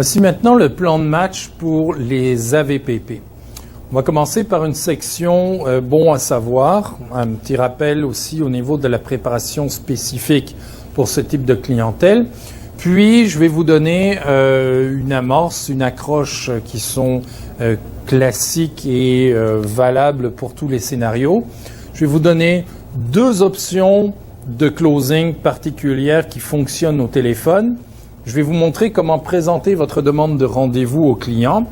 Voici maintenant le plan de match pour les AVPP. On va commencer par une section bon à savoir, un petit rappel aussi au niveau de la préparation spécifique pour ce type de clientèle. Puis, je vais vous donner une amorce, une accroche qui sont classiques et valables pour tous les scénarios. Je vais vous donner deux options de closing particulières qui fonctionnent au téléphone. Je vais vous montrer comment présenter votre demande de rendez-vous au client.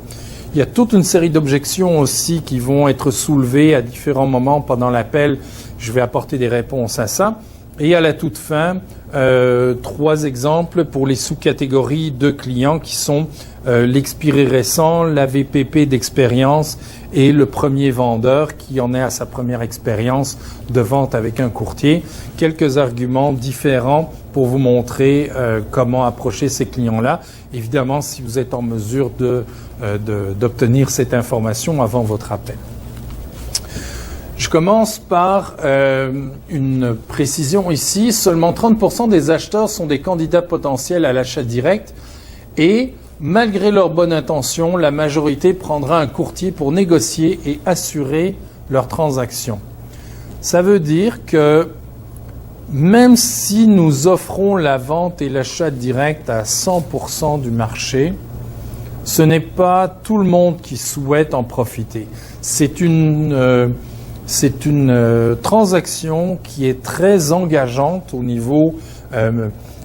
Il y a toute une série d'objections aussi qui vont être soulevées à différents moments pendant l'appel. Je vais apporter des réponses à ça. Et à la toute fin, trois exemples pour les sous-catégories de clients qui sont l'expiré récent, l'AVPP d'expérience et le premier vendeur qui en est à sa première expérience de vente avec un courtier. Quelques arguments différents pour vous montrer comment approcher ces clients-là. Évidemment, si vous êtes en mesure d'obtenir cette information avant votre appel. Je commence par une précision ici. Seulement 30% des acheteurs sont des candidats potentiels à l'achat direct et malgré leur bonne intention, la majorité prendra un courtier pour négocier et assurer leur transaction. Ça veut dire que même si nous offrons la vente et l'achat direct à 100% du marché, ce n'est pas tout le monde qui souhaite en profiter. C'est une transaction qui est très engageante au niveau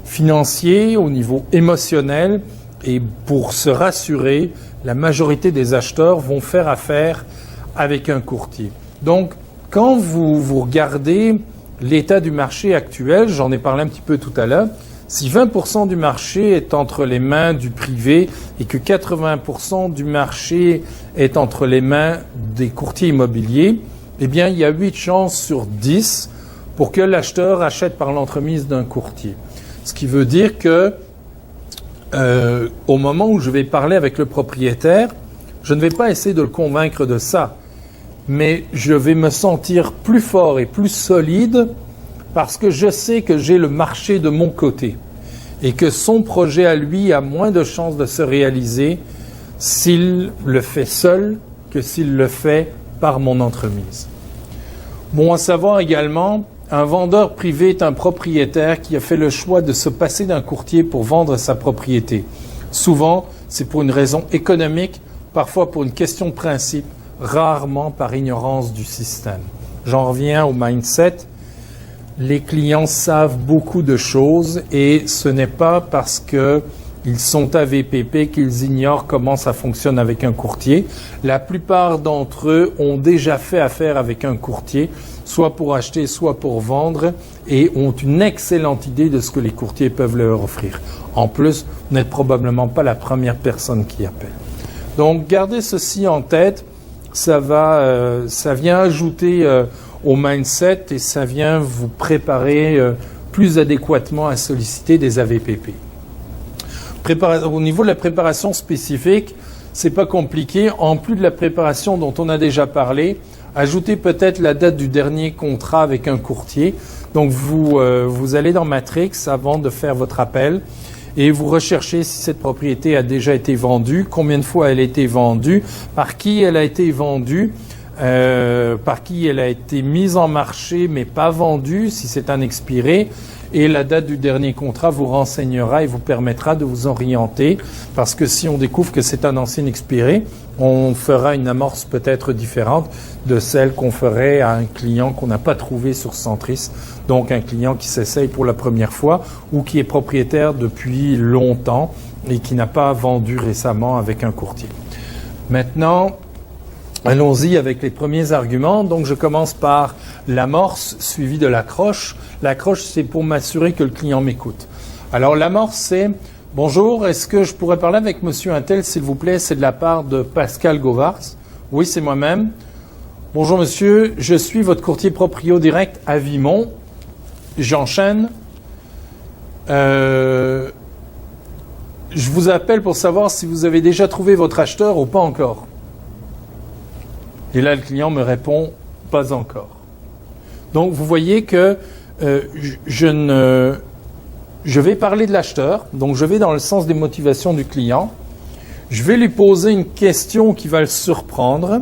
financier, au niveau émotionnel. Et pour se rassurer, la majorité des acheteurs vont faire affaire avec un courtier. Donc, quand vous regardez l'état du marché actuel, j'en ai parlé un petit peu tout à l'heure, si 20% du marché est entre les mains du privé et que 80% du marché est entre les mains des courtiers immobiliers, eh bien, il y a 8 chances sur 10 pour que l'acheteur achète par l'entremise d'un courtier. Ce qui veut dire que au moment où je vais parler avec le propriétaire, je ne vais pas essayer de le convaincre de ça, mais je vais me sentir plus fort et plus solide parce que je sais que j'ai le marché de mon côté et que son projet à lui a moins de chances de se réaliser s'il le fait seul que s'il le fait par mon entremise. Bon à savoir également, un vendeur privé est un propriétaire qui a fait le choix de se passer d'un courtier pour vendre sa propriété. Souvent, c'est pour une raison économique, parfois pour une question de principe, rarement par ignorance du système. J'en reviens au mindset. Les clients savent beaucoup de choses et ce n'est pas parce qu'ils sont AVPP qu'ils ignorent comment ça fonctionne avec un courtier. La plupart d'entre eux ont déjà fait affaire avec un courtier, soit pour acheter, soit pour vendre, et ont une excellente idée de ce que les courtiers peuvent leur offrir. En plus, vous n'êtes probablement pas la première personne qui appelle. Donc, gardez ceci en tête. Ça vient ajouter au mindset et ça vient vous préparer plus adéquatement à solliciter des AVPP. Au niveau de la préparation spécifique, c'est pas compliqué. En plus de la préparation dont on a déjà parlé, ajoutez peut-être la date du dernier contrat avec un courtier. Donc vous allez dans Matrix avant de faire votre appel et vous recherchez si cette propriété a déjà été vendue, combien de fois elle a été vendue, par qui elle a été vendue, par qui elle a été mise en marché mais pas vendue si c'est un expiré. Et la date du dernier contrat vous renseignera et vous permettra de vous orienter parce que si on découvre que c'est un ancien expiré, on fera une amorce peut-être différente de celle qu'on ferait à un client qu'on n'a pas trouvé sur Centris, donc un client qui s'essaye pour la première fois ou qui est propriétaire depuis longtemps et qui n'a pas vendu récemment avec un courtier. Maintenant, allons-y avec les premiers arguments. Donc, je commence par l'amorce suivie de l'accroche. L'accroche, c'est pour m'assurer que le client m'écoute. Alors, l'amorce, c'est « Bonjour, est-ce que je pourrais parler avec monsieur Untel, s'il vous plaît ?» C'est de la part de Pascal Govars. Oui, c'est moi-même. « Bonjour monsieur, je suis votre courtier proprio direct à Vimont. J'enchaîne. Je vous appelle pour savoir si vous avez déjà trouvé votre acheteur ou pas encore. » Et là, le client me répond « Pas encore ». Donc, vous voyez que je vais parler de l'acheteur, donc je vais dans le sens des motivations du client, Je vais lui poser une question qui va le surprendre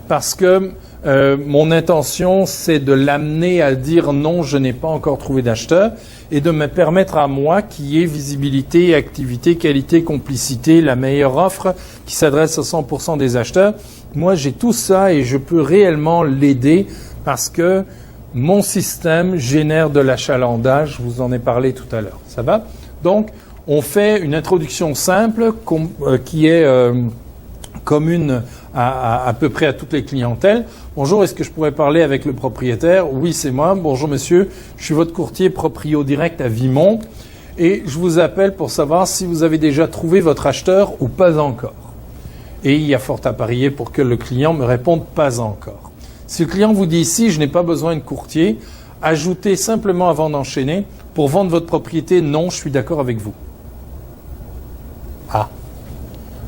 parce que mon intention, c'est de l'amener à dire non, je n'ai pas encore trouvé d'acheteur et de me permettre à moi, qui est visibilité, activité, qualité, complicité, la meilleure offre qui s'adresse à 100% des acheteurs. Moi, j'ai tout ça et je peux réellement l'aider parce que mon système génère de l'achalandage. Je vous en ai parlé tout à l'heure. Ça va? Donc, on fait une introduction simple qui est commune à peu près à toutes les clientèles. Bonjour, est-ce que je pourrais parler avec le propriétaire? Oui, c'est moi. Bonjour monsieur, je suis votre courtier proprio direct à Vimont et je vous appelle pour savoir si vous avez déjà trouvé votre acheteur ou pas encore. Et il y a fort à parier pour que le client me réponde pas encore. Si le client vous dit ici, je n'ai pas besoin de courtier, ajoutez simplement avant d'enchaîner, pour vendre votre propriété, non, je suis d'accord avec vous. Ah.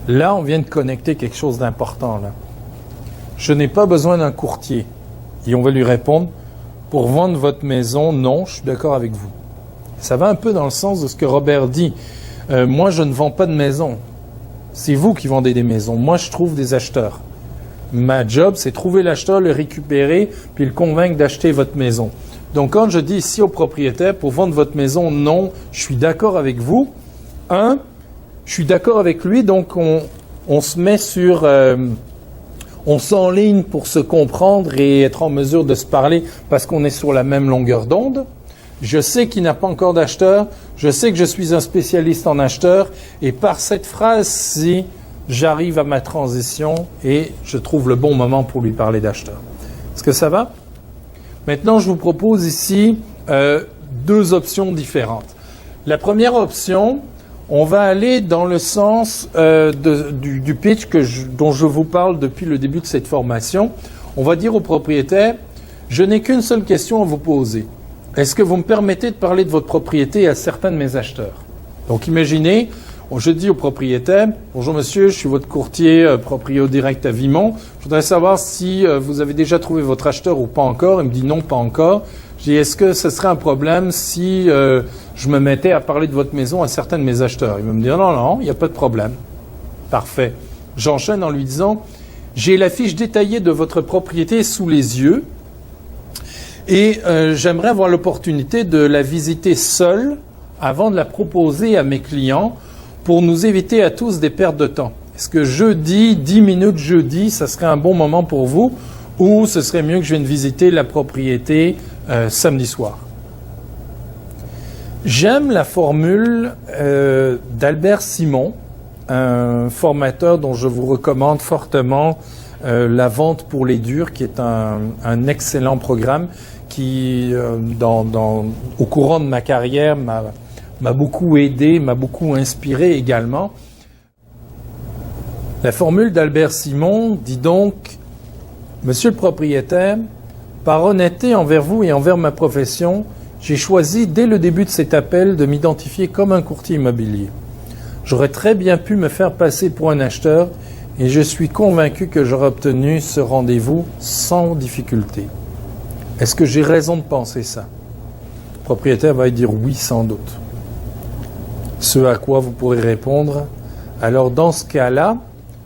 Là, on vient de connecter quelque chose d'important, là. Je n'ai pas besoin d'un courtier. Et on va lui répondre, pour vendre votre maison, non, je suis d'accord avec vous. Ça va un peu dans le sens de ce que Robert dit. Moi, je ne vends pas de maison. C'est vous qui vendez des maisons. Moi, je trouve des acheteurs. Ma job, c'est trouver l'acheteur, le récupérer, puis le convaincre d'acheter votre maison. Donc, quand je dis ici au propriétaire, pour vendre votre maison, non, je suis d'accord avec vous. Je suis d'accord avec lui, donc on se met sur... on s'enligne pour se comprendre et être en mesure de se parler parce qu'on est sur la même longueur d'onde. Je sais qu'il n'a pas encore d'acheteur. Je sais que je suis un spécialiste en acheteur. Et par cette phrase-ci, j'arrive à ma transition et je trouve le bon moment pour lui parler d'acheteur. Est-ce que ça va? Maintenant, je vous propose ici deux options différentes. La première option, on va aller dans le sens du pitch dont je vous parle depuis le début de cette formation. On va dire au propriétaire, je n'ai qu'une seule question à vous poser. Est-ce que vous me permettez de parler de votre propriété à certains de mes acheteurs? Donc imaginez, je dis au propriétaire, bonjour monsieur, je suis votre courtier proprio direct à Vimont. Je voudrais savoir si vous avez déjà trouvé votre acheteur ou pas encore. Il me dit non, pas encore. Je dis, est-ce que ce serait un problème si je me mettais à parler de votre maison à certains de mes acheteurs? Il va me dire, non, il n'y a pas de problème. Parfait. J'enchaîne en lui disant, j'ai la fiche détaillée de votre propriété sous les yeux et j'aimerais avoir l'opportunité de la visiter seule avant de la proposer à mes clients pour nous éviter à tous des pertes de temps. Est-ce que jeudi, 10 minutes jeudi, ça serait un bon moment pour vous ou ce serait mieux que je vienne visiter la propriété samedi soir? J'aime la formule d'Albert Simon, un formateur dont je vous recommande fortement La vente pour les durs, qui est un excellent programme qui, au courant de ma carrière, m'a beaucoup aidé, m'a beaucoup inspiré également. La formule d'Albert Simon dit donc, Monsieur le propriétaire, par honnêteté envers vous et envers ma profession, j'ai choisi dès le début de cet appel de m'identifier comme un courtier immobilier. J'aurais très bien pu me faire passer pour un acheteur et je suis convaincu que j'aurais obtenu ce rendez-vous sans difficulté. Est-ce que j'ai raison de penser ça? Le propriétaire va dire oui, sans doute. Ce à quoi vous pourrez répondre, alors dans ce cas-là,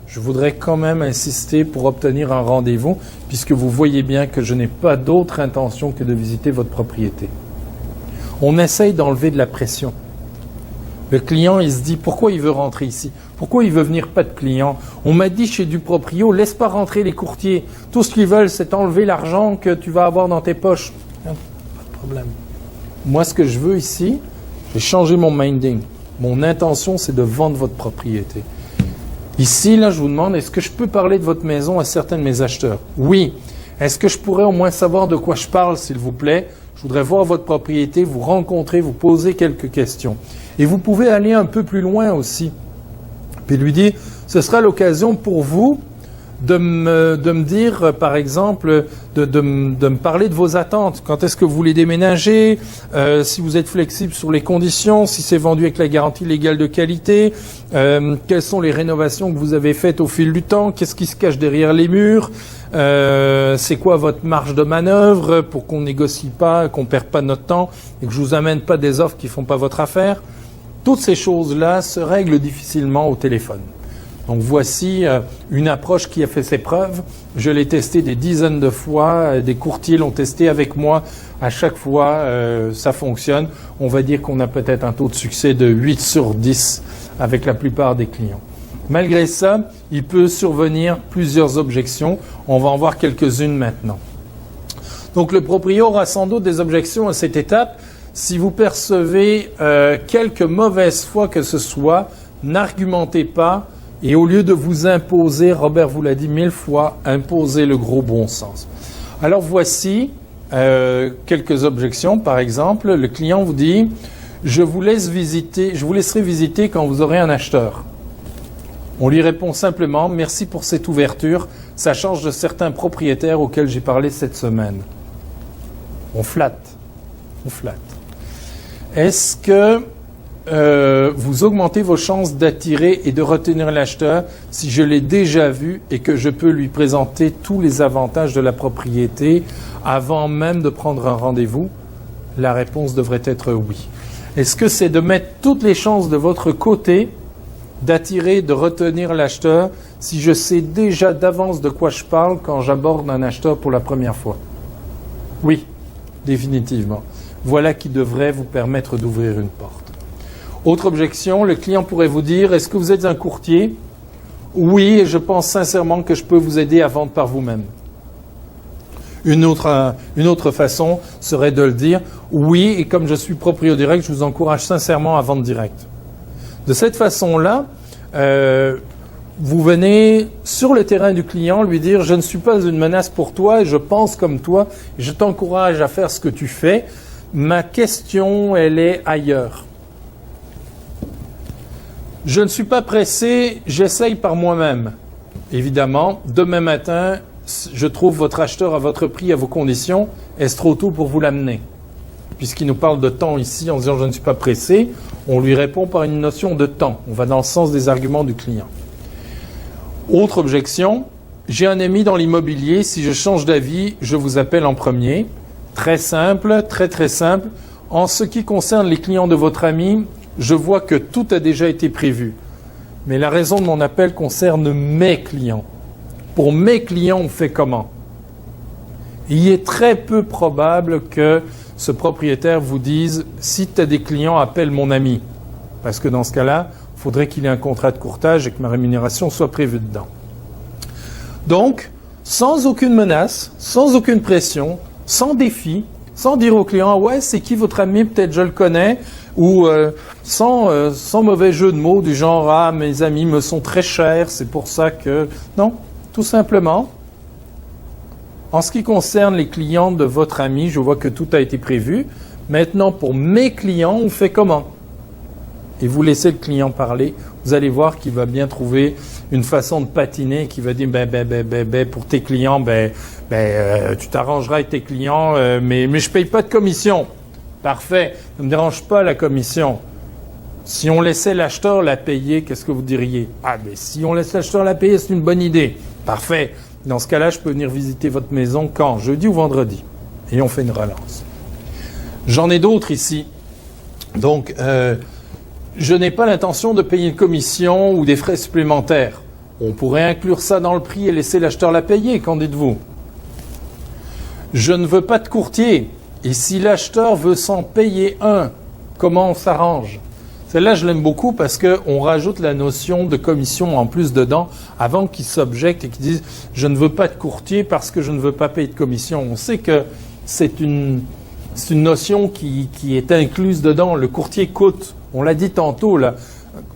je voudrais quand même insister pour obtenir un rendez-vous, puisque vous voyez bien que je n'ai pas d'autre intention que de visiter votre propriété. On essaye d'enlever de la pression. Le client, il se dit, pourquoi il veut rentrer ici? Pourquoi il veut venir pas de clients? On m'a dit chez du proprio, laisse pas rentrer les courtiers. Tout ce qu'ils veulent, c'est enlever l'argent que tu vas avoir dans tes poches. Pas de problème. Moi, ce que je veux ici, j'ai changé mon minding. Mon intention, c'est de vendre votre propriété. Ici, là, je vous demande, est-ce que je peux parler de votre maison à certains de mes acheteurs? Oui. Est-ce que je pourrais au moins savoir de quoi je parle, s'il vous plaît? Je voudrais voir votre propriété, vous rencontrer, vous poser quelques questions. Et vous pouvez aller un peu plus loin aussi. Puis lui dire, ce sera l'occasion pour vous de me dire, par exemple, de me parler de vos attentes. Quand est-ce que vous voulez déménager, si vous êtes flexible sur les conditions, si c'est vendu avec la garantie légale de qualité, quelles sont les rénovations que vous avez faites au fil du temps, qu'est-ce qui se cache derrière les murs, c'est quoi votre marge de manœuvre pour qu'on négocie pas, qu'on perde pas notre temps et que je vous amène pas des offres qui font pas votre affaire. Toutes ces choses-là se règlent difficilement au téléphone. Donc voici une approche qui a fait ses preuves. Je l'ai testé des dizaines de fois, des courtiers l'ont testé avec moi. À chaque fois, ça fonctionne. On va dire qu'on a peut-être un taux de succès de 8 sur 10 avec la plupart des clients. Malgré ça, il peut survenir plusieurs objections. On va en voir quelques-unes maintenant. Donc le proprio aura sans doute des objections à cette étape. Si vous percevez quelque mauvaise foi que ce soit, n'argumentez pas et au lieu de vous imposer, Robert vous l'a dit 1000 fois, imposez le gros bon sens. Alors voici quelques objections. Par exemple, le client vous dit « je vous laisserai visiter quand vous aurez un acheteur ». On lui répond simplement « merci pour cette ouverture, ça change de certains propriétaires auxquels j'ai parlé cette semaine ». On flatte. Est-ce que vous augmentez vos chances d'attirer et de retenir l'acheteur si je l'ai déjà vu et que je peux lui présenter tous les avantages de la propriété avant même de prendre un rendez-vous? La réponse devrait être oui. Est-ce que c'est de mettre toutes les chances de votre côté d'attirer, de retenir l'acheteur si je sais déjà d'avance de quoi je parle quand j'aborde un acheteur pour la première fois? Oui, définitivement. Voilà qui devrait vous permettre d'ouvrir une porte. Autre objection, le client pourrait vous dire « Est-ce que vous êtes un courtier ?» Oui, et je pense sincèrement que je peux vous aider à vendre par vous-même. Une autre façon serait de le dire « Oui, et comme je suis proprio direct, je vous encourage sincèrement à vendre direct. » De cette façon-là, vous venez sur le terrain du client lui dire « Je ne suis pas une menace pour toi et je pense comme toi, et je t'encourage à faire ce que tu fais. Ma question, elle est ailleurs. Je ne suis pas pressé, j'essaye par moi-même. Évidemment, demain matin, je trouve votre acheteur à votre prix, à vos conditions. Est-ce trop tôt pour vous l'amener? » Puisqu'il nous parle de temps ici en disant « je ne suis pas pressé », on lui répond par une notion de temps. On va dans le sens des arguments du client. Autre objection, j'ai un ami dans l'immobilier, si je change d'avis, je vous appelle en premier. Très simple, très simple. En ce qui concerne les clients de votre ami, je vois que tout a déjà été prévu. Mais la raison de mon appel concerne mes clients. Pour mes clients, on fait comment? Il est très peu probable que ce propriétaire vous dise « si tu as des clients, appelle mon ami ». Parce que dans ce cas-là, il faudrait qu'il ait un contrat de courtage et que ma rémunération soit prévue dedans. Donc, sans aucune menace, sans aucune pression, sans défi, sans dire au client « ouais, c'est qui votre ami? Peut-être je le connais ». Ou sans mauvais jeu de mots du genre « ah, mes amis me sont très chers, c'est pour ça que… » Non, tout simplement. En ce qui concerne les clients de votre ami, je vois que tout a été prévu. Maintenant, pour mes clients, on fait comment? Et vous laissez le client parler. Vous allez voir qu'il va bien trouver une façon de patiner, qui va dire pour tes clients, tu t'arrangeras avec tes clients, mais je paye pas de commission. Parfait, ça ne me dérange pas la commission. Si on laissait l'acheteur la payer, qu'est-ce que vous diriez? Ah, mais si on laisse l'acheteur la payer, c'est une bonne idée. Parfait. Dans ce cas-là, je peux venir visiter votre maison quand? Jeudi ou vendredi? Et on fait une relance. J'en ai d'autres ici. Donc, je n'ai pas l'intention de payer une commission ou des frais supplémentaires. On pourrait inclure ça dans le prix et laisser l'acheteur la payer, qu'en dites-vous? Je ne veux pas de courtier. Et si l'acheteur veut s'en payer un, comment on s'arrange? Celle-là, je l'aime beaucoup parce qu'on rajoute la notion de commission en plus dedans avant qu'ils s'objectent et qu'ils disent « je ne veux pas de courtier parce que je ne veux pas payer de commission ». On sait que c'est une notion qui est incluse dedans. Le courtier coûte, on l'a dit tantôt, là,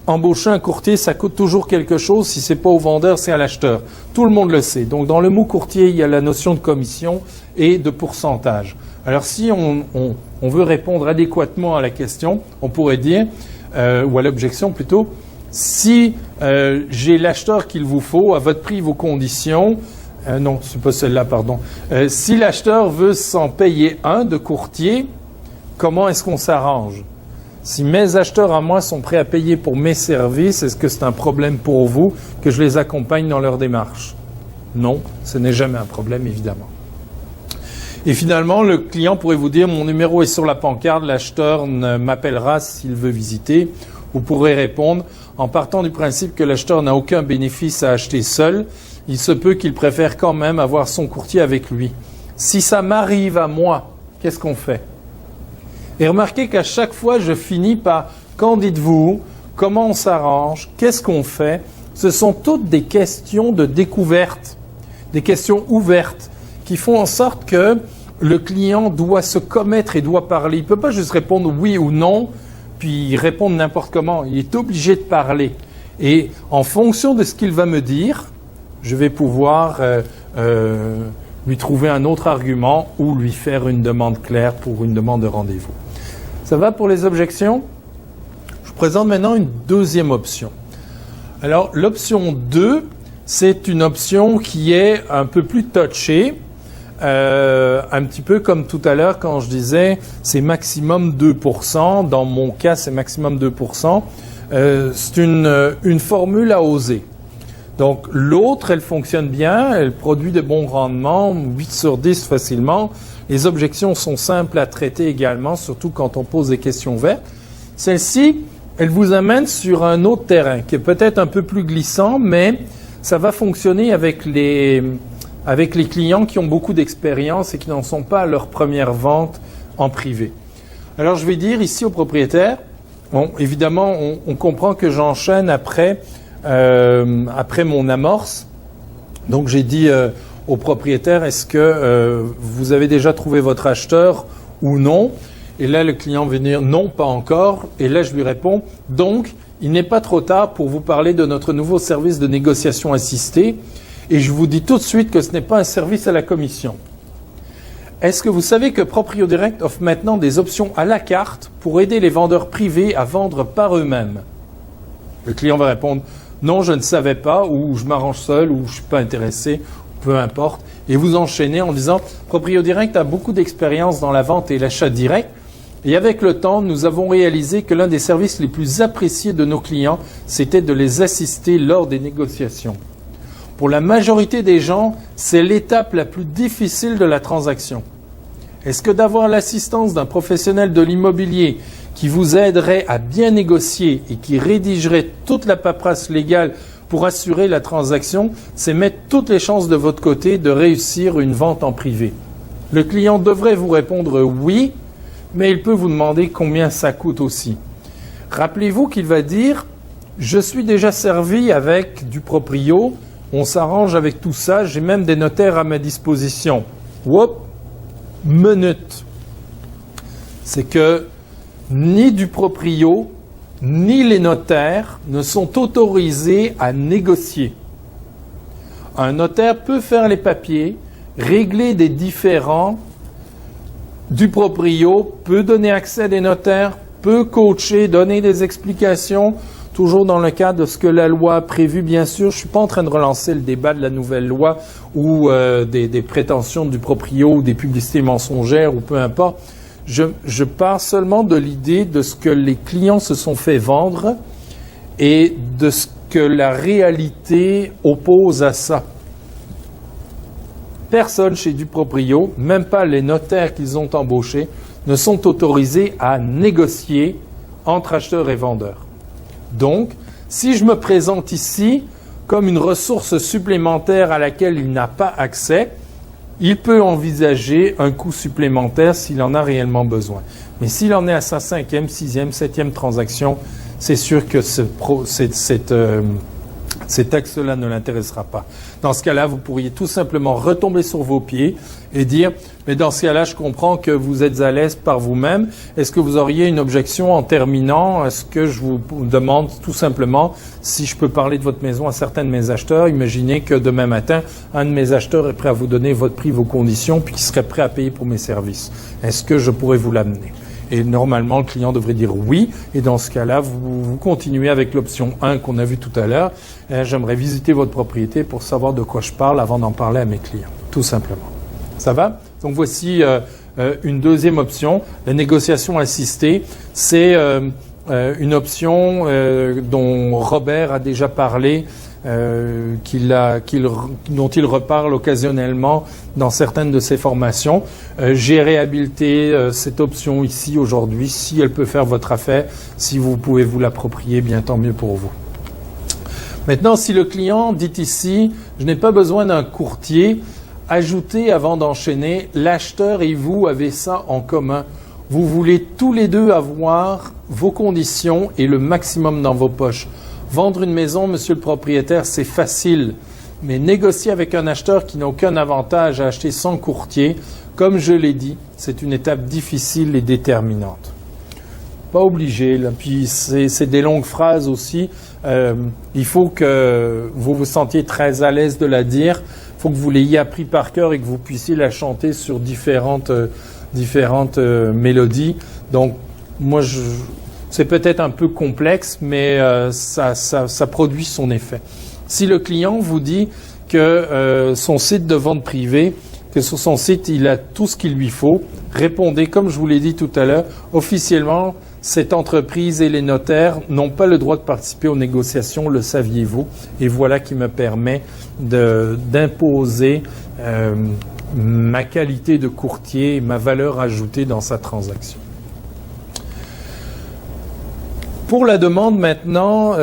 embaucher un courtier, ça coûte toujours quelque chose. Si ce n'est pas au vendeur, c'est à l'acheteur. Tout le monde le sait. Donc dans le mot courtier, il y a la notion de commission et de pourcentage. Alors si on veut répondre adéquatement à la question, on pourrait dire, ou à l'objection plutôt, si j'ai l'acheteur qu'il vous faut, à votre prix, vos conditions, non, c'est pas celle-là, pardon. Si l'acheteur veut s'en payer un de courtier, comment est-ce qu'on s'arrange? Si mes acheteurs à moi sont prêts à payer pour mes services, est-ce que c'est un problème pour vous que je les accompagne dans leur démarche? Non, ce n'est jamais un problème, évidemment. Et finalement, le client pourrait vous dire « mon numéro est sur la pancarte, l'acheteur m'appellera s'il veut visiter ». vous pourrez répondre en partant du principe que l'acheteur n'a aucun bénéfice à acheter seul. Il se peut qu'il préfère quand même avoir son courtier avec lui. Si ça m'arrive à moi, qu'est-ce qu'on fait? Et remarquez qu'à chaque fois, je finis par « qu'en dites-vous ?» Comment on s'arrange? Qu'est-ce qu'on fait? Ce sont toutes des questions de découverte, des questions ouvertes qui font en sorte que le client doit se commettre et doit parler. Il ne peut pas juste répondre oui ou non, puis répondre n'importe comment. Il est obligé de parler. Et en fonction de ce qu'il va me dire, je vais pouvoir lui trouver un autre argument ou lui faire une demande claire pour une demande de rendez-vous. Ça va pour les objections? Je vous présente maintenant une deuxième option. Alors, l'option 2, c'est une option qui est un peu plus touchée, un petit peu comme tout à l'heure quand je disais c'est maximum 2%. Dans mon cas, c'est maximum 2%. C'est une formule à oser. Donc, l'autre, elle fonctionne bien, elle produit de bons rendements, 8 sur 10 facilement. Les objections sont simples à traiter également, surtout quand on pose des questions ouvertes. Celle-ci, elle vous amène sur un autre terrain qui est peut-être un peu plus glissant, mais ça va fonctionner avec les clients qui ont beaucoup d'expérience et qui n'en sont pas à leur première vente en privé. Alors je vais dire ici au propriétaire, bon, évidemment on comprend que j'enchaîne après mon amorce. Donc j'ai dit au propriétaire, est-ce que vous avez déjà trouvé votre acheteur ou non? Et là, le client va dire non, pas encore. Et là, je lui réponds, donc, il n'est pas trop tard pour vous parler de notre nouveau service de négociation assistée. Et je vous dis tout de suite que ce n'est pas un service à la commission. Est-ce que vous savez que Proprio Direct offre maintenant des options à la carte pour aider les vendeurs privés à vendre par eux-mêmes? Le client va répondre, non, je ne savais pas, ou je m'arrange seul, ou je ne suis pas intéressé, peu importe. Et vous enchaînez en disant, Proprio Direct a beaucoup d'expérience dans la vente et l'achat direct. Et avec le temps, nous avons réalisé que l'un des services les plus appréciés de nos clients, c'était de les assister lors des négociations. Pour la majorité des gens, c'est l'étape la plus difficile de la transaction. Est-ce que d'avoir l'assistance d'un professionnel de l'immobilier qui vous aiderait à bien négocier et qui rédigerait toute la paperasse légale pour assurer la transaction, c'est mettre toutes les chances de votre côté de réussir une vente en privé? Le client devrait vous répondre oui, mais il peut vous demander combien ça coûte aussi. Rappelez-vous qu'il va dire « Je suis déjà servi avec du proprio, on s'arrange avec tout ça, j'ai même des notaires à ma disposition. » Whoop, minute. C'est que ni du proprio, ni les notaires ne sont autorisés à négocier. Un notaire peut faire les papiers, régler des différends du proprio, peut donner accès à des notaires, peut coacher, donner des explications, toujours dans le cadre de ce que la loi a prévu, bien sûr. Je ne suis pas en train de relancer le débat de la nouvelle loi ou des prétentions du proprio ou des publicités mensongères ou peu importe. Je pars seulement de l'idée de ce que les clients se sont fait vendre et de ce que la réalité oppose à ça. Personne chez du proprio, même pas les notaires qu'ils ont embauchés, ne sont autorisés à négocier entre acheteurs et vendeurs. Donc, si je me présente ici comme une ressource supplémentaire à laquelle il n'a pas accès, il peut envisager un coût supplémentaire s'il en a réellement besoin. Mais s'il en est à sa 5e, 6e, 7e transaction, c'est sûr que cet axe-là ne l'intéressera pas. Dans ce cas-là, vous pourriez tout simplement retomber sur vos pieds et dire « Mais dans ce cas-là, je comprends que vous êtes à l'aise par vous-même. Est-ce que vous auriez une objection en terminant? Est-ce que je vous demande tout simplement si je peux parler de votre maison à certains de mes acheteurs? Imaginez que demain matin, un de mes acheteurs est prêt à vous donner votre prix, vos conditions, puis qu'il serait prêt à payer pour mes services. Est-ce que je pourrais vous l'amener? » Et normalement, le client devrait dire oui. Et dans ce cas-là, vous continuez avec l'option 1 qu'on a vue tout à l'heure. J'aimerais visiter votre propriété pour savoir de quoi je parle avant d'en parler à mes clients. Tout simplement. Ça va? Donc voici une deuxième option. La négociation assistée, c'est une option dont Robert a déjà parlé, dont il reparle occasionnellement dans certaines de ses formations. J'ai réhabilité cette option ici aujourd'hui. Si elle peut faire votre affaire, si vous pouvez vous l'approprier, bien tant mieux pour vous. Maintenant, si le client dit ici, je n'ai pas besoin d'un courtier, ajoutez avant d'enchaîner, l'acheteur et vous avez ça en commun. Vous voulez tous les deux avoir vos conditions et le maximum dans vos poches. Vendre une maison, monsieur le propriétaire, c'est facile. Mais négocier avec un acheteur qui n'a aucun avantage à acheter sans courtier, comme je l'ai dit, c'est une étape difficile et déterminante. Pas obligé, là. Puis c'est des longues phrases aussi. Il faut que vous vous sentiez très à l'aise de la dire. Il faut que vous l'ayez appris par cœur et que vous puissiez la chanter sur différentes mélodies. Donc, moi, c'est peut-être un peu complexe, mais ça produit son effet. Si le client vous dit que son site de vente privée, que sur son site, il a tout ce qu'il lui faut, répondez, comme je vous l'ai dit tout à l'heure, officiellement, cette entreprise et les notaires n'ont pas le droit de participer aux négociations, le saviez-vous? Et voilà qui me permet d'imposer ma qualité de courtier et ma valeur ajoutée dans sa transaction. Pour la demande maintenant,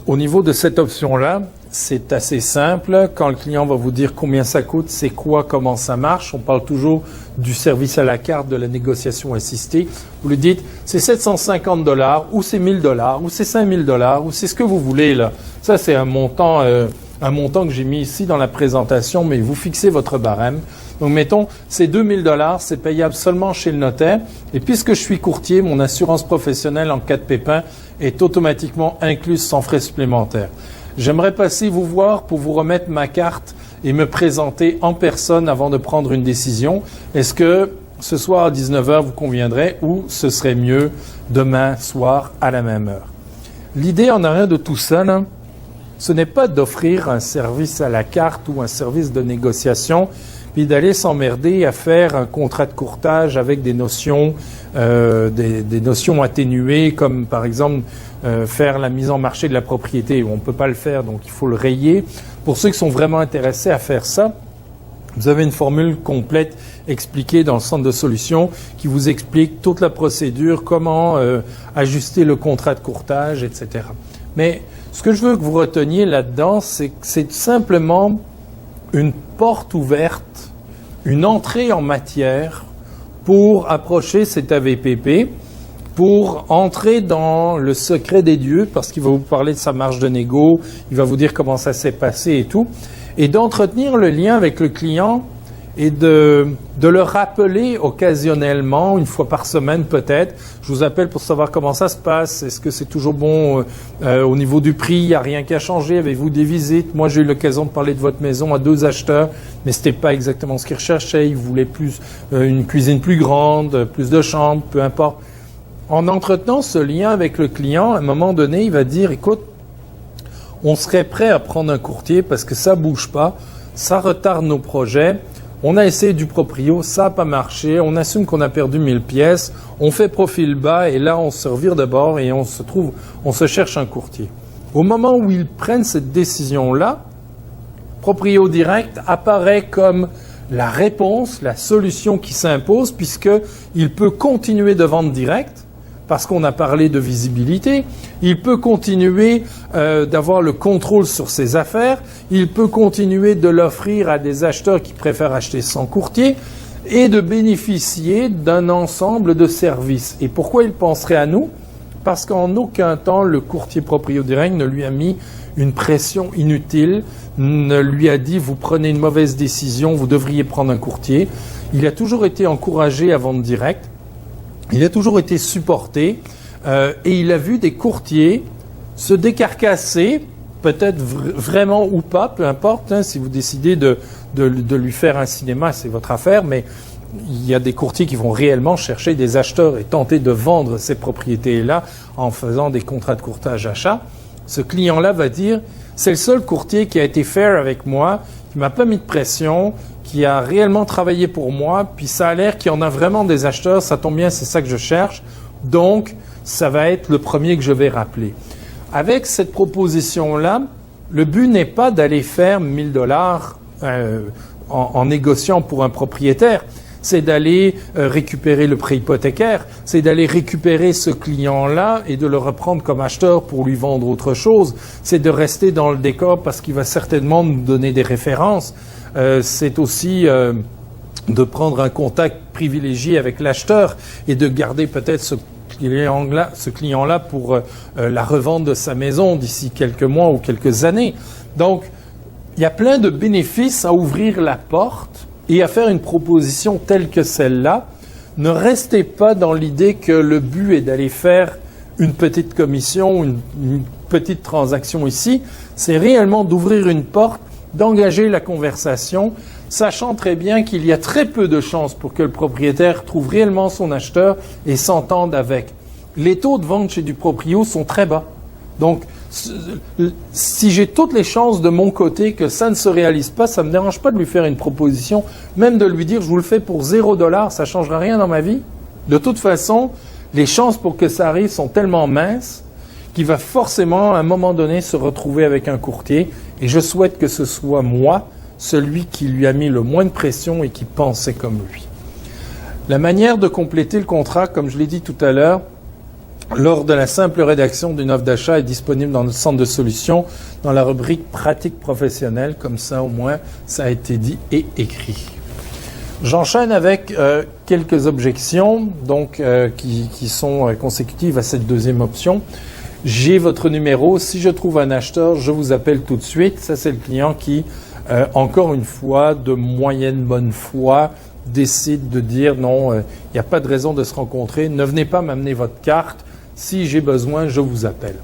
au niveau de cette option-là, c'est assez simple. Quand le client va vous dire combien ça coûte, c'est quoi, comment ça marche, on parle toujours du service à la carte, de la négociation assistée. Vous lui dites, c'est $750, ou c'est $1000, ou c'est $5000, ou c'est ce que vous voulez là. Ça, c'est un montant que j'ai mis ici dans la présentation, mais vous fixez votre barème. Donc, mettons, c'est $2000, c'est payable seulement chez le notaire. Et puisque je suis courtier, mon assurance professionnelle en cas de pépin est automatiquement incluse sans frais supplémentaires. J'aimerais passer vous voir pour vous remettre ma carte et me présenter en personne avant de prendre une décision. Est-ce que ce soir à 19h vous conviendrait ou ce serait mieux demain soir à la même heure? L'idée en arrière de tout ça, là, ce n'est pas d'offrir un service à la carte ou un service de négociation, puis d'aller s'emmerder à faire un contrat de courtage avec des notions atténuées, comme par exemple faire la mise en marché de la propriété, où on ne peut pas le faire, donc il faut le rayer. Pour ceux qui sont vraiment intéressés à faire ça, vous avez une formule complète expliquée dans le centre de solutions qui vous explique toute la procédure, comment ajuster le contrat de courtage, etc. Mais ce que je veux que vous reteniez là-dedans, c'est que c'est simplement une porte ouverte, une entrée en matière pour approcher cet AVPP, pour entrer dans le secret des dieux, parce qu'il va vous parler de sa marge de négo, il va vous dire comment ça s'est passé et tout, et d'entretenir le lien avec le client et de le rappeler occasionnellement, une fois par semaine peut-être. Je vous appelle pour savoir comment ça se passe. Est-ce que c'est toujours bon au niveau du prix? Il n'y a rien qui a changé? Avez-vous des visites? Moi, j'ai eu l'occasion de parler de votre maison à 2 acheteurs, mais ce n'était pas exactement ce qu'ils recherchaient. Ils voulaient plus une cuisine plus grande, plus de chambres, peu importe. En entretenant ce lien avec le client, à un moment donné, il va dire, écoute, on serait prêt à prendre un courtier parce que ça bouge pas, ça retarde nos projets. On a essayé du proprio, ça n'a pas marché, on assume qu'on a perdu 1000 pièces, on fait profil bas et là on se revire de bord et on se cherche un courtier. Au moment où ils prennent cette décision-là, proprio direct apparaît comme la réponse, la solution qui s'impose puisqu'il peut continuer de vendre direct parce qu'on a parlé de visibilité, il peut continuer d'avoir le contrôle sur ses affaires, il peut continuer de l'offrir à des acheteurs qui préfèrent acheter sans courtier et de bénéficier d'un ensemble de services. Et pourquoi il penserait à nous? Parce qu'en aucun temps, le courtier proprio direct ne lui a mis une pression inutile, ne lui a dit « vous prenez une mauvaise décision, vous devriez prendre un courtier ». Il a toujours été encouragé à vendre direct. Il a toujours été supporté et il a vu des courtiers se décarcasser, peut-être vraiment ou pas, peu importe. Hein, si vous décidez de lui faire un cinéma, c'est votre affaire, mais il y a des courtiers qui vont réellement chercher des acheteurs et tenter de vendre ces propriétés-là en faisant des contrats de courtage achat. Ce client-là va dire, c'est le seul courtier qui a été fair avec moi, qui m'a pas mis de pression, qui a réellement travaillé pour moi, puis ça a l'air qu'il y en a vraiment des acheteurs, ça tombe bien, c'est ça que je cherche. Donc, ça va être le premier que je vais rappeler. Avec cette proposition-là, le but n'est pas d'aller faire 1 000 $ en négociant pour un propriétaire. C'est d'aller récupérer le prêt hypothécaire, c'est d'aller récupérer ce client-là et de le reprendre comme acheteur pour lui vendre autre chose. C'est de rester dans le décor parce qu'il va certainement nous donner des références. C'est aussi de prendre un contact privilégié avec l'acheteur et de garder peut-être ce client-là pour la revente de sa maison d'ici quelques mois ou quelques années. Donc, il y a plein de bénéfices à ouvrir la porte et à faire une proposition telle que celle-là. Ne restez pas dans l'idée que le but est d'aller faire une petite commission, une petite transaction ici. C'est réellement d'ouvrir une porte, d'engager la conversation, sachant très bien qu'il y a très peu de chances pour que le propriétaire trouve réellement son acheteur et s'entende avec. Les taux de vente chez du proprio sont très bas. Donc, si j'ai toutes les chances de mon côté que ça ne se réalise pas, ça ne me dérange pas de lui faire une proposition, même de lui dire « je vous le fais pour 0 $, ça ne changera rien dans ma vie ». De toute façon, les chances pour que ça arrive sont tellement minces qu'il va forcément, à un moment donné, se retrouver avec un courtier. Et je souhaite que ce soit moi, celui qui lui a mis le moins de pression et qui pensait comme lui. La manière de compléter le contrat, comme je l'ai dit tout à l'heure, lors de la simple rédaction d'une offre d'achat est disponible dans le centre de solutions, dans la rubrique pratique professionnelle, comme ça au moins ça a été dit et écrit. J'enchaîne avec quelques objections donc, qui sont consécutives à cette deuxième option. J'ai votre numéro, si je trouve un acheteur, je vous appelle tout de suite. Ça c'est le client qui, encore une fois, de moyenne bonne foi, décide de dire non, il n'y a pas de raison de se rencontrer, ne venez pas m'amener votre carte. Si j'ai besoin, je vous appelle.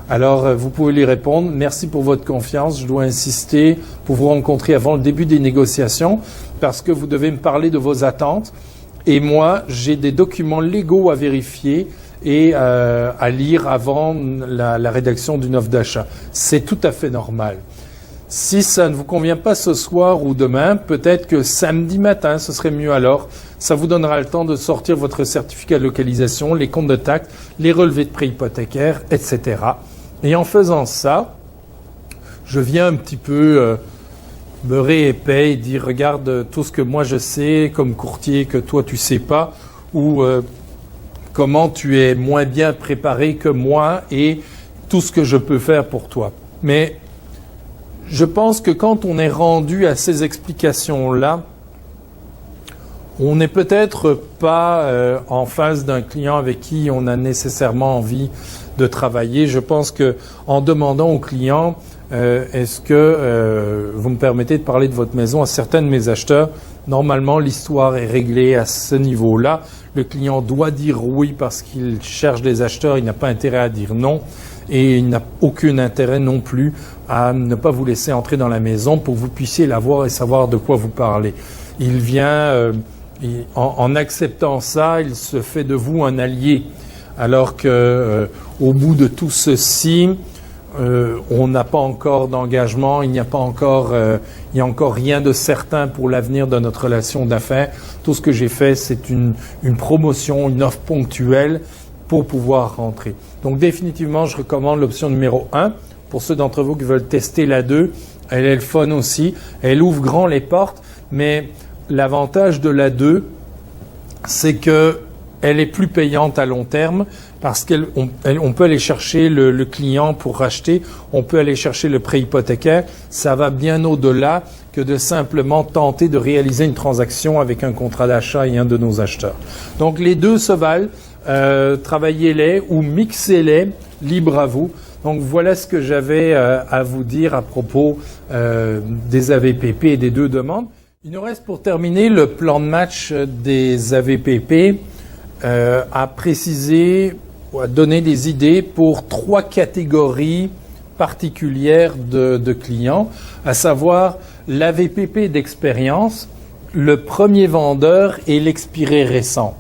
Alors, vous pouvez lui répondre. Merci pour votre confiance. Je dois insister pour vous rencontrer avant le début des négociations parce que vous devez me parler de vos attentes. Et moi, j'ai des documents légaux à vérifier et à lire avant la rédaction d'une offre d'achat. C'est tout à fait normal. Si ça ne vous convient pas ce soir ou demain, peut-être que samedi matin, ce serait mieux alors. Ça vous donnera le temps de sortir votre certificat de localisation, les comptes de taxes, les relevés de prêts hypothécaires, etc. Et en faisant ça, je viens un petit peu beurrer épais et dire « Regarde tout ce que moi je sais comme courtier que toi tu sais pas » ou comment tu es moins bien préparé que moi et tout ce que je peux faire pour toi. Mais je pense que quand on est rendu à ces explications-là, on n'est peut-être pas en face d'un client avec qui on a nécessairement envie de travailler. Je pense que en demandant au client est-ce que vous me permettez de parler de votre maison à certains de mes acheteurs, normalement l'histoire est réglée à ce niveau-là. Le client doit dire oui parce qu'il cherche des acheteurs, il n'a pas intérêt à dire non. Et il n'a aucun intérêt non plus à ne pas vous laisser entrer dans la maison pour que vous puissiez la voir et savoir de quoi vous parlez. Il vient, en acceptant ça, il se fait de vous un allié. Alors que au bout de tout ceci, on n'a pas encore d'engagement, il n'y a encore rien de certain pour l'avenir de notre relation d'affaires. Tout ce que j'ai fait, c'est une promotion, une offre ponctuelle pour pouvoir rentrer. Donc définitivement, je recommande l'option numéro 1. Pour ceux d'entre vous qui veulent tester la 2, elle est le fun aussi. Elle ouvre grand les portes, mais l'avantage de la 2, c'est que elle est plus payante à long terme parce qu'on peut aller chercher le client pour racheter, on peut aller chercher le prêt hypothécaire. Ça va bien au-delà que de simplement tenter de réaliser une transaction avec un contrat d'achat et un de nos acheteurs. Donc les deux se valent. Travaillez-les ou mixez-les, libre à vous. Donc voilà ce que j'avais à vous dire à propos des AVPP et des deux demandes. Il nous reste pour terminer le plan de match des AVPP à préciser ou à donner des idées pour 3 catégories particulières de clients, à savoir l'AVPP d'expérience, le premier vendeur et l'expiré récent.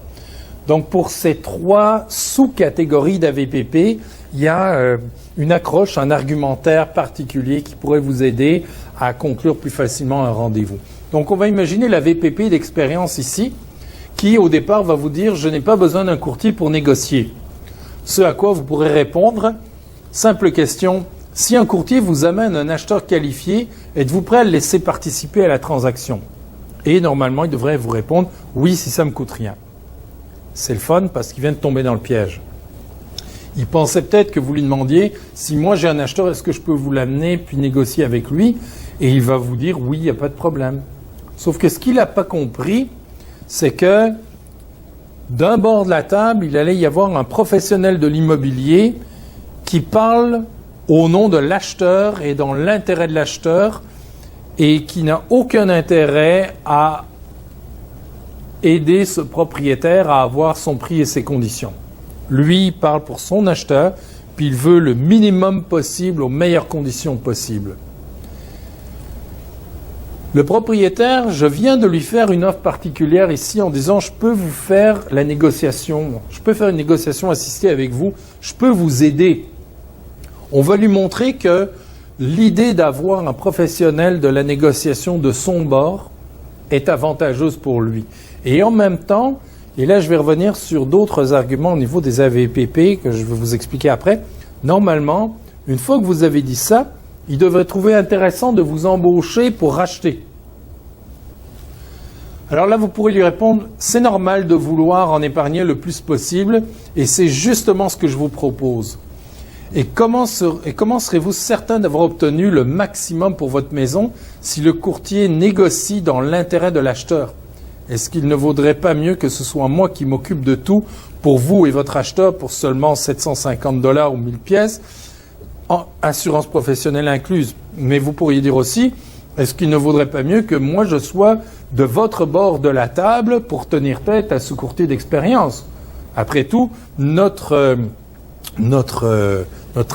Donc pour ces 3 sous-catégories d'AVPP, il y a une accroche, un argumentaire particulier qui pourrait vous aider à conclure plus facilement un rendez-vous. Donc on va imaginer l'AVPP d'expérience ici, qui au départ va vous dire « je n'ai pas besoin d'un courtier pour négocier ». Ce à quoi vous pourrez répondre, simple question, si un courtier vous amène un acheteur qualifié, êtes-vous prêt à le laisser participer à la transaction? Et normalement, il devrait vous répondre, oui, si ça ne me coûte rien. C'est le fun parce qu'il vient de tomber dans le piège. Il pensait peut-être que vous lui demandiez, si moi j'ai un acheteur, est-ce que je peux vous l'amener puis négocier avec lui? Et il va vous dire, oui, il n'y a pas de problème. Sauf que ce qu'il n'a pas compris, c'est que d'un bord de la table, il allait y avoir un professionnel de l'immobilier qui parle au nom de l'acheteur et dans l'intérêt de l'acheteur et qui n'a aucun intérêt à aider ce propriétaire à avoir son prix et ses conditions. Lui, il parle pour son acheteur, puis il veut le minimum possible aux meilleures conditions possibles. Le propriétaire, je viens de lui faire une offre particulière ici en disant « je peux vous faire la négociation, je peux faire une négociation assistée avec vous, je peux vous aider ». On va lui montrer que l'idée d'avoir un professionnel de la négociation de son bord est avantageuse pour lui. Et en même temps, et là je vais revenir sur d'autres arguments au niveau des AVPP que je vais vous expliquer après, normalement, une fois que vous avez dit ça, il devrait trouver intéressant de vous embaucher pour racheter. Alors là, vous pourrez lui répondre, c'est normal de vouloir en épargner le plus possible, et c'est justement ce que je vous propose. Et comment serez-vous certain d'avoir obtenu le maximum pour votre maison si le courtier négocie dans l'intérêt de l'acheteur? Est-ce qu'il ne vaudrait pas mieux que ce soit moi qui m'occupe de tout pour vous et votre acheteur pour seulement $750 ou 1000 pièces, assurance professionnelle incluse? Mais vous pourriez dire aussi, est-ce qu'il ne vaudrait pas mieux que moi je sois de votre bord de la table pour tenir tête à ce courtier d'expérience? Après tout, notre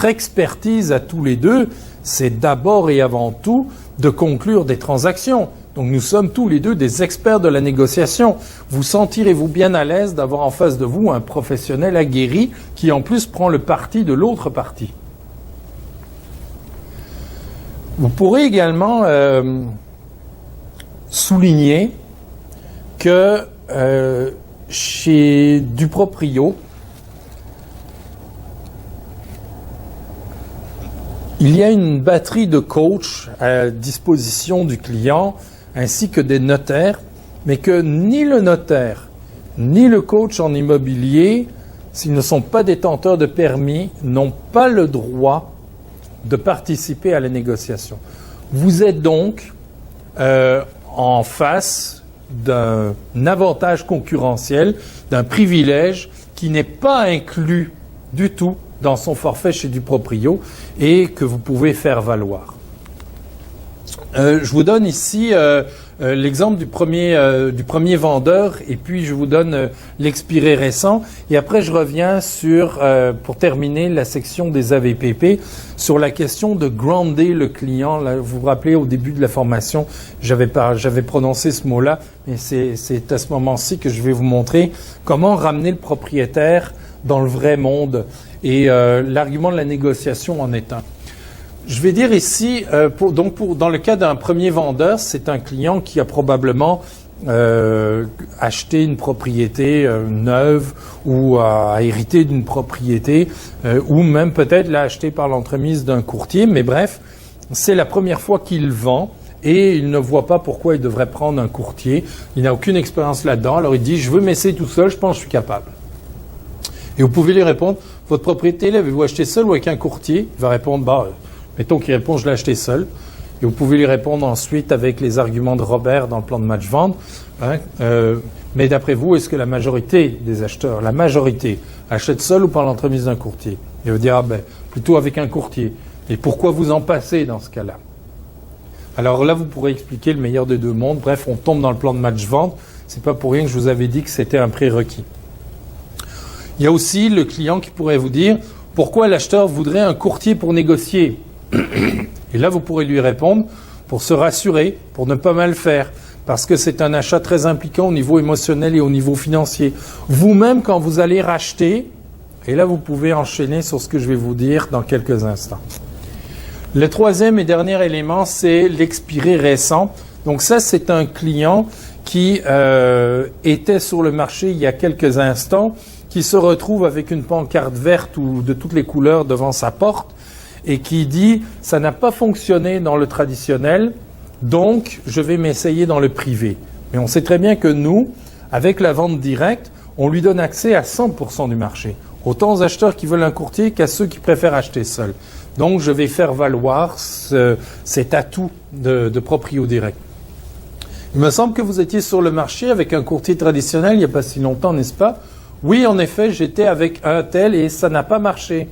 expertise à tous les deux, c'est d'abord et avant tout de conclure des transactions. Donc nous sommes tous les deux des experts de la négociation. Vous sentirez-vous bien à l'aise d'avoir en face de vous un professionnel aguerri qui en plus prend le parti de l'autre partie? Vous pourrez également souligner que chez Duproprio, il y a une batterie de coachs à disposition du client, ainsi que des notaires, mais que ni le notaire, ni le coach en immobilier, s'ils ne sont pas détenteurs de permis, n'ont pas le droit de participer à la négociation. Vous êtes donc en face d'un avantage concurrentiel, d'un privilège qui n'est pas inclus du tout dans son forfait chez Duproprio et que vous pouvez faire valoir. Je vous donne ici l'exemple du premier vendeur et puis je vous donne l'expiré récent et après je reviens sur, pour terminer la section des AVPP, sur la question de grounder le client. Là, vous vous rappelez au début de la formation, j'avais prononcé ce mot-là, mais c'est à ce moment-ci que je vais vous montrer comment ramener le propriétaire dans le vrai monde et l'argument de la négociation en est un. Je vais dire ici, dans le cas d'un premier vendeur, c'est un client qui a probablement acheté une propriété neuve ou a hérité d'une propriété ou même peut-être l'a acheté par l'entremise d'un courtier. Mais bref, c'est la première fois qu'il vend et il ne voit pas pourquoi il devrait prendre un courtier. Il n'a aucune expérience là-dedans. Alors il dit, je veux m'essayer tout seul, je pense que je suis capable. Et vous pouvez lui répondre, votre propriété, l'avez-vous acheté seul ou avec un courtier? Il va répondre, mettons qu'il répond, je l'ai acheté seul. Et vous pouvez lui répondre ensuite avec les arguments de Robert dans le plan de match vente. Mais d'après vous, est-ce que la majorité des acheteurs, la majorité, achète seul ou par l'entremise d'un courtier? Il va dire, plutôt avec un courtier. Et pourquoi vous en passez dans ce cas-là? Alors là, vous pourrez expliquer le meilleur des deux mondes. Bref, on tombe dans le plan de match vente. C'est pas pour rien que je vous avais dit que c'était un prérequis. Il y a aussi le client qui pourrait vous dire, pourquoi l'acheteur voudrait un courtier pour négocier? Et là, vous pourrez lui répondre, pour se rassurer, pour ne pas mal faire, parce que c'est un achat très impliquant au niveau émotionnel et au niveau financier. Vous-même, quand vous allez racheter, et là, vous pouvez enchaîner sur ce que je vais vous dire dans quelques instants. Le troisième et dernier élément, c'est l'expiré récent. Donc ça, c'est un client qui était sur le marché il y a quelques instants, qui se retrouve avec une pancarte verte ou de toutes les couleurs devant sa porte et qui dit « ça n'a pas fonctionné dans le traditionnel, donc je vais m'essayer dans le privé ». Mais on sait très bien que nous, avec la vente directe, on lui donne accès à 100% du marché. Autant aux acheteurs qui veulent un courtier qu'à ceux qui préfèrent acheter seuls. Donc je vais faire valoir cet atout de proprio direct. Il me semble que vous étiez sur le marché avec un courtier traditionnel il n'y a pas si longtemps, n'est-ce pas? Oui, en effet, j'étais avec un tel et ça n'a pas marché.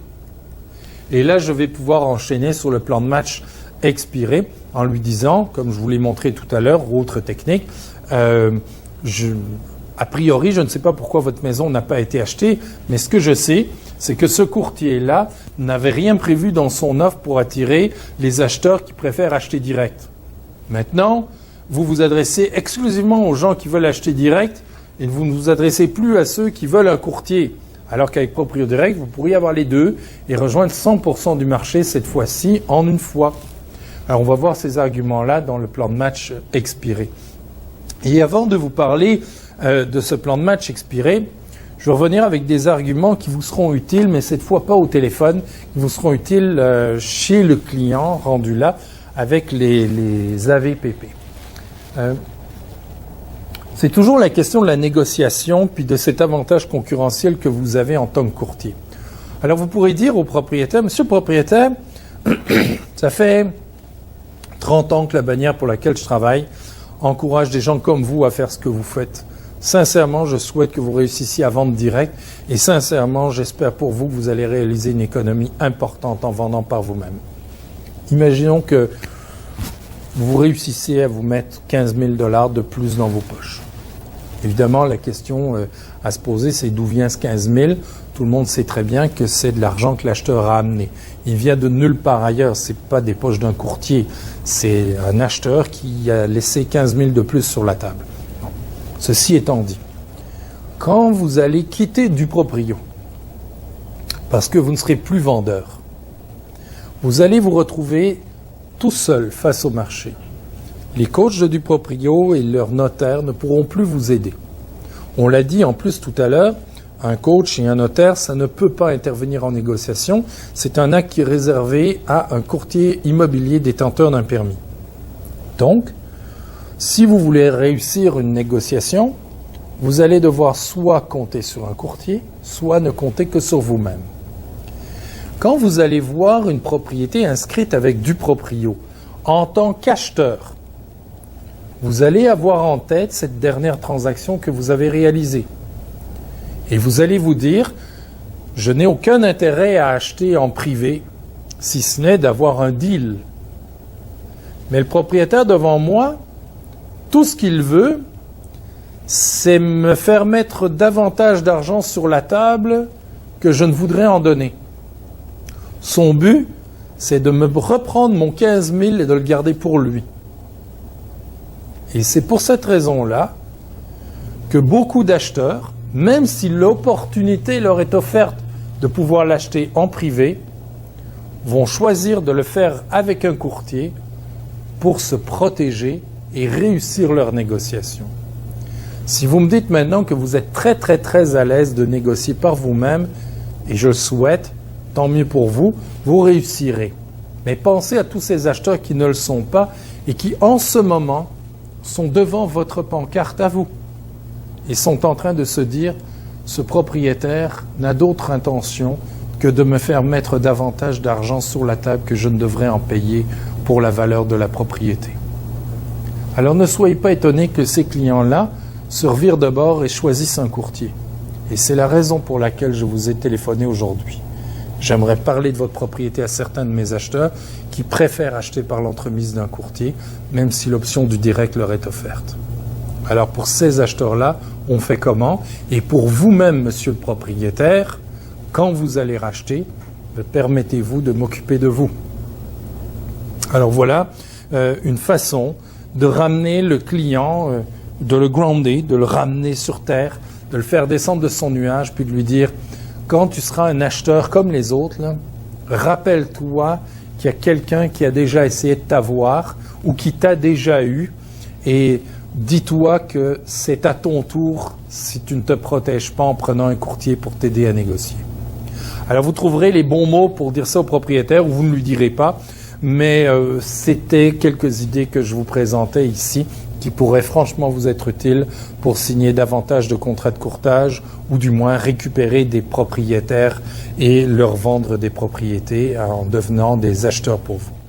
Et là, je vais pouvoir enchaîner sur le plan de match expiré en lui disant, comme je vous l'ai montré tout à l'heure, autre technique, a priori, je ne sais pas pourquoi votre maison n'a pas été achetée, mais ce que je sais, c'est que ce courtier-là n'avait rien prévu dans son offre pour attirer les acheteurs qui préfèrent acheter direct. Maintenant, vous vous adressez exclusivement aux gens qui veulent acheter direct et vous ne vous adressez plus à ceux qui veulent un courtier. Alors qu'avec Proprio Direct, vous pourriez avoir les deux et rejoindre 100% du marché cette fois-ci en une fois. Alors on va voir ces arguments-là dans le plan de match expiré. Et avant de vous parler de ce plan de match expiré, je vais revenir avec des arguments qui vous seront utiles, mais cette fois pas au téléphone, qui vous seront utiles chez le client rendu là avec les AVPP. C'est toujours la question de la négociation puis de cet avantage concurrentiel que vous avez en tant que courtier. Alors vous pourrez dire au propriétaire, monsieur le propriétaire, ça fait 30 ans que la bannière pour laquelle je travaille encourage des gens comme vous à faire ce que vous faites. Sincèrement, je souhaite que vous réussissiez à vendre direct et sincèrement, j'espère pour vous que vous allez réaliser une économie importante en vendant par vous-même. Imaginons que vous réussissez à vous mettre 15 000 $ de plus dans vos poches. Évidemment, la question à se poser, c'est d'où vient ce 15 000 ? Tout le monde sait très bien que c'est de l'argent que l'acheteur a amené. Il vient de nulle part ailleurs, c'est pas des poches d'un courtier, c'est un acheteur qui a laissé 15 000 de plus sur la table. Bon. Ceci étant dit, quand vous allez quitter du proprio, parce que vous ne serez plus vendeur, vous allez vous retrouver tout seul face au marché. Les coachs de Duproprio et leurs notaires ne pourront plus vous aider. On l'a dit en plus tout à l'heure, un coach et un notaire, ça ne peut pas intervenir en négociation. C'est un acte qui est réservé à un courtier immobilier détenteur d'un permis. Donc, si vous voulez réussir une négociation, vous allez devoir soit compter sur un courtier, soit ne compter que sur vous-même. Quand vous allez voir une propriété inscrite avec Duproprio, en tant qu'acheteur, vous allez avoir en tête cette dernière transaction que vous avez réalisée. Et vous allez vous dire, je n'ai aucun intérêt à acheter en privé, si ce n'est d'avoir un deal. Mais le propriétaire devant moi, tout ce qu'il veut, c'est me faire mettre davantage d'argent sur la table que je ne voudrais en donner. Son but, c'est de me reprendre mon 15 000 et de le garder pour lui. Et c'est pour cette raison-là que beaucoup d'acheteurs, même si l'opportunité leur est offerte de pouvoir l'acheter en privé, vont choisir de le faire avec un courtier pour se protéger et réussir leur négociation. Si vous me dites maintenant que vous êtes très très très à l'aise de négocier par vous-même, et je le souhaite, tant mieux pour vous, vous réussirez. Mais pensez à tous ces acheteurs qui ne le sont pas et qui en ce moment sont devant votre pancarte à vous et sont en train de se dire « ce propriétaire n'a d'autre intention que de me faire mettre davantage d'argent sur la table que je ne devrais en payer pour la valeur de la propriété ». Alors ne soyez pas étonnés que ces clients-là se revirent de bord et choisissent un courtier. Et c'est la raison pour laquelle je vous ai téléphoné aujourd'hui. J'aimerais parler de votre propriété à certains de mes acheteurs qui préfèrent acheter par l'entremise d'un courtier, même si l'option du direct leur est offerte. Alors pour ces acheteurs-là, on fait comment? Et pour vous-même, monsieur le propriétaire, quand vous allez racheter, permettez-vous de m'occuper de vous. Alors voilà une façon de ramener le client, de le grounder, de le ramener sur terre, de le faire descendre de son nuage, puis de lui dire « quand tu seras un acheteur comme les autres, là, rappelle-toi qu'il y a quelqu'un qui a déjà essayé de t'avoir ou qui t'a déjà eu et dis-toi que c'est à ton tour si tu ne te protèges pas en prenant un courtier pour t'aider à négocier. Alors vous trouverez les bons mots pour dire ça au propriétaire, ou vous ne lui direz pas, mais c'était quelques idées que je vous présentais ici qui pourraient franchement vous être utiles pour signer davantage de contrats de courtage ou du moins récupérer des propriétaires et leur vendre des propriétés en devenant des acheteurs pour vous.